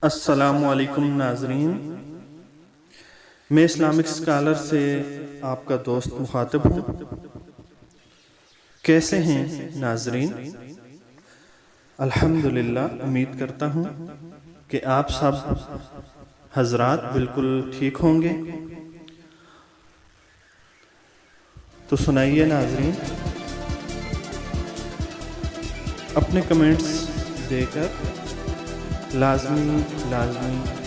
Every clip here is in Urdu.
السلام علیکم ناظرین، میں اسلامک اسکالر سے آپ کا دوست مخاطب ہوں۔ کیسے ہیں ناظرین؟ الحمدللہ، امید کرتا ہوں کہ آپ سب حضرات بالکل ٹھیک ہوں گے۔ تو سنائیے ناظرین، اپنے کمنٹس دے کر لازمی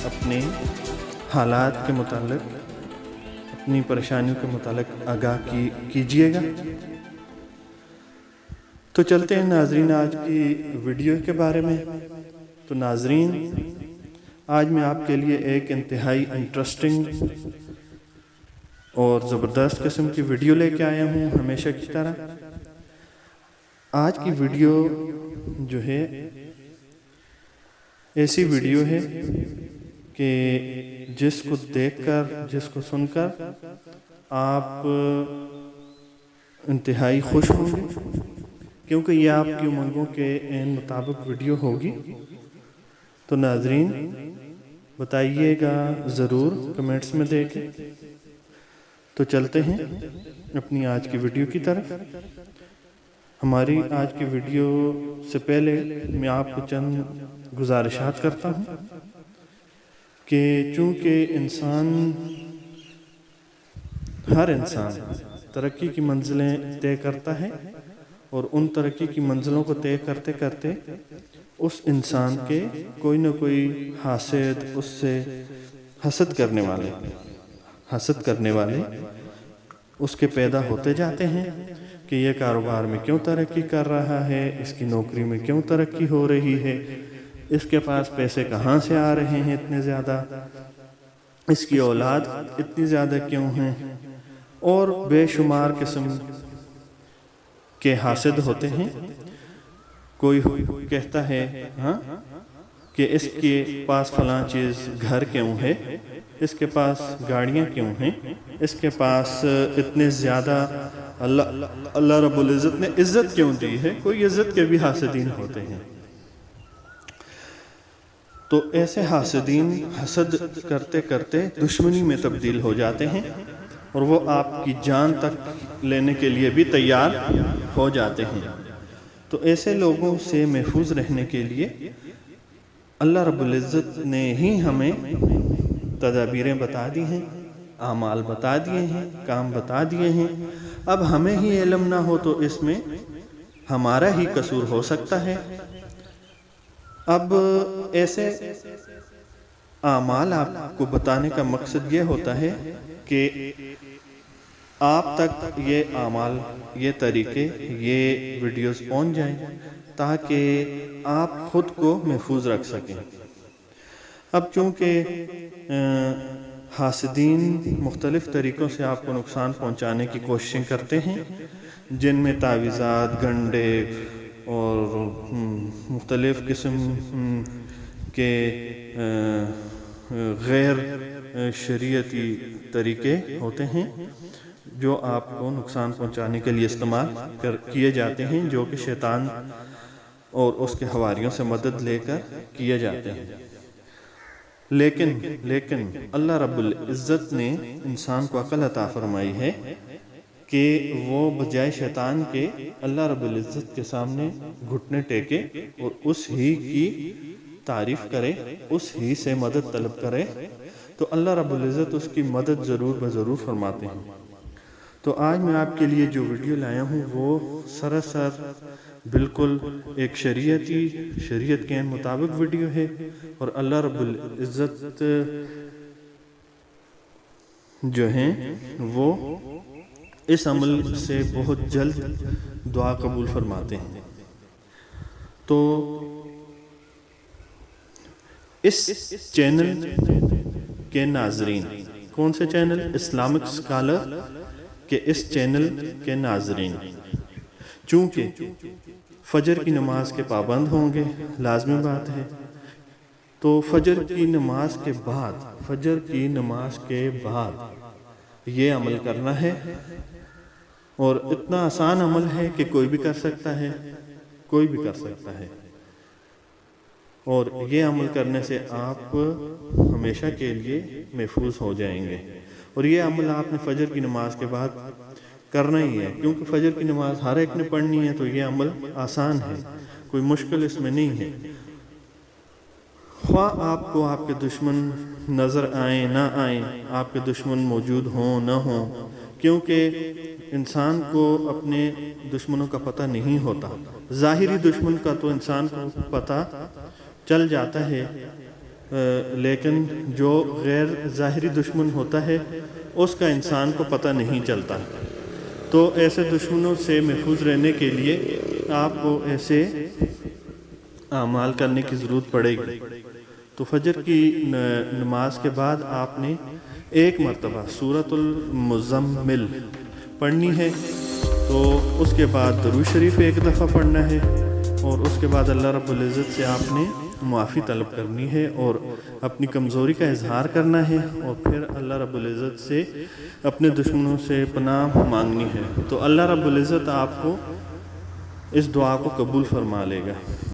اپنے حالات کے متعلق، اپنی پریشانیوں کے متعلق آگاہ کیجیے گا۔ تو چلتے ہیں ناظرین آج کی ویڈیو کے بارے میں۔ تو ناظرین، آج میں آپ کے لیے ایک انتہائی انٹرسٹنگ اور زبردست قسم کی ویڈیو لے کے آیا ہوں، ہمیشہ کی طرح۔ آج کی ویڈیو جو ہے ایسی ویڈیو ہے کہ جس کو دیکھ کر، جس کو سن کر آپ انتہائی خوش ہوں گے، کیونکہ یہ آپ کی امنگوں کے عین مطابق ویڈیو ہوگی۔ تو ناظرین بتائیے گا ضرور کمنٹس میں دے کے۔ تو چلتے ہیں اپنی آج کی ویڈیو کی طرف۔ ہماری آج کی ویڈیو سے پہلے میں آپ کو چند گزارشات کرتا ہوں کہ چونکہ ہر انسان ترقی کی منزلیں طے کرتا ہے، اور ان ترقی کی منزلوں کو طے کرتے کرتے اس انسان کے کوئی نہ کوئی حاسد، اس سے حسد کرنے والے اس کے پیدا ہوتے جاتے ہیں کہ یہ کاروبار میں کیوں ترقی کر رہا ہے، اس کی نوکری میں کیوں ترقی ہو رہی ہے، اس کے پاس پیسے کہاں سے آ رہے ہیں اتنے زیادہ، اس کی اولاد اتنی زیادہ کیوں ہیں، اور بے شمار قسم کے حاسد ہوتے ہیں۔ کوئی کہتا ہے کہ اس کے پاس فلاں چیز گھر کیوں ہے، اس کے پاس گاڑیاں کیوں ہیں، اس کے پاس اتنے زیادہ اللہ رب العزت نے عزت کیوں دی ہے۔ کوئی عزت کے بھی حاسدین ہوتے ہیں۔ تو ایسے حاسدین حسد کرتے کرتے دشمنی میں تبدیل ہو جاتے ہیں، اور وہ آپ کی جان تک لینے کے لیے بھی تیار ہو جاتے ہیں۔ تو ایسے لوگوں سے محفوظ رہنے کے لیے اللہ رب العزت نے ہی ہمیں تدابیریں بتا دی ہیں، اعمال بتا دیے ہیں، کام بتا دیے ہیں۔ اب ہمیں ہی علم نہ ہو تو اس میں ہمارا ہی قصور ہو سکتا ہے۔ اب ایسے اعمال آپ کو بتانے کا مقصد یہ ہوتا ہے کہ آپ تک یہ اعمال، یہ طریقے، یہ ویڈیوز پہنچ جائیں تاکہ آپ خود کو محفوظ رکھ سکیں۔ اب چونکہ حاسدین مختلف طریقوں سے آپ کو نقصان پہنچانے کی کوششیں کرتے ہیں، جن میں تعویذات، گنڈے اور مختلف قسم کے غیر شریعتی طریقے ہوتے ہیں جو آپ کو نقصان پہنچانے کے لیے استعمال کیے جاتے ہیں، جو کہ شیطان اور اس کے حواریوں سے مدد لے کر کیے جاتے ہیں۔ لیکن اللہ رب العزت نے انسان کو عقل عطا فرمائی ہے کہ وہ بجائے شیطان کے اللہ رب العزت کے سامنے گھٹنے ٹیکے اور اس ہی کی تعریف کرے، اس ہی سے مدد طلب کرے، تو اللہ رب العزت اس کی مدد ضرور فرماتے ہیں۔ تو آج میں آپ کے لیے جو ویڈیو لایا ہوں وہ سراسر بالکل ایک شریعت کے مطابق ویڈیو ہے، اور اللہ رب العزت جو ہیں وہ اس عمل سے بہت جلد دعا قبول فرماتے ہیں۔ تو اس چینل کے ناظرین، کون سے چینل؟ اسلامک اسکالر کے اس چینل کے ناظرین چونکہ فجر کی نماز کے پابند ہوں گے، لازمی بات ہے، تو فجر کی نماز کے بعد یہ عمل کرنا ہے، اور اتنا آسان عمل ہے کہ کوئی بھی کر سکتا ہے۔ اور یہ عمل کرنے سے آپ ہمیشہ کے لیے محفوظ ہو جائیں گے۔ اور یہ عمل آپ نے فجر کی نماز کے بعد کرنا ہی ہے، کیونکہ فجر کی نماز ہر ایک نے پڑھنی ہے، تو یہ عمل آسان ہے، کوئی مشکل اس میں نہیں ہے۔ خواہ آپ کو آپ کے دشمن نظر آئیں نہ آئیں، آپ کے دشمن موجود ہوں نہ ہوں، کیونکہ انسان کو اپنے دشمنوں کا پتہ نہیں ہوتا۔ ظاہری دشمن کا تو انسان کو پتہ چل جاتا ہے، لیکن جو غیر ظاہری دشمن ہوتا ہے اس کا انسان کو پتہ نہیں چلتا۔ تو ایسے دشمنوں سے محفوظ رہنے کے لیے آپ کو ایسے اعمال کرنے کی ضرورت پڑے گی۔ تو فجر کی نماز کے بعد آپ نے ایک مرتبہ سورۃ المزمل پڑھنی ہے، تو اس کے بعد درود شریف ایک دفعہ پڑھنا ہے، اور اس کے بعد اللہ رب العزت سے آپ نے معافی طلب کرنی ہے اور اپنی کمزوری کا اظہار کرنا ہے، اور پھر اللہ رب العزت سے اپنے دشمنوں سے پناہ مانگنی ہے۔ تو اللہ رب العزت آپ کو اس دعا کو قبول فرما لے گا۔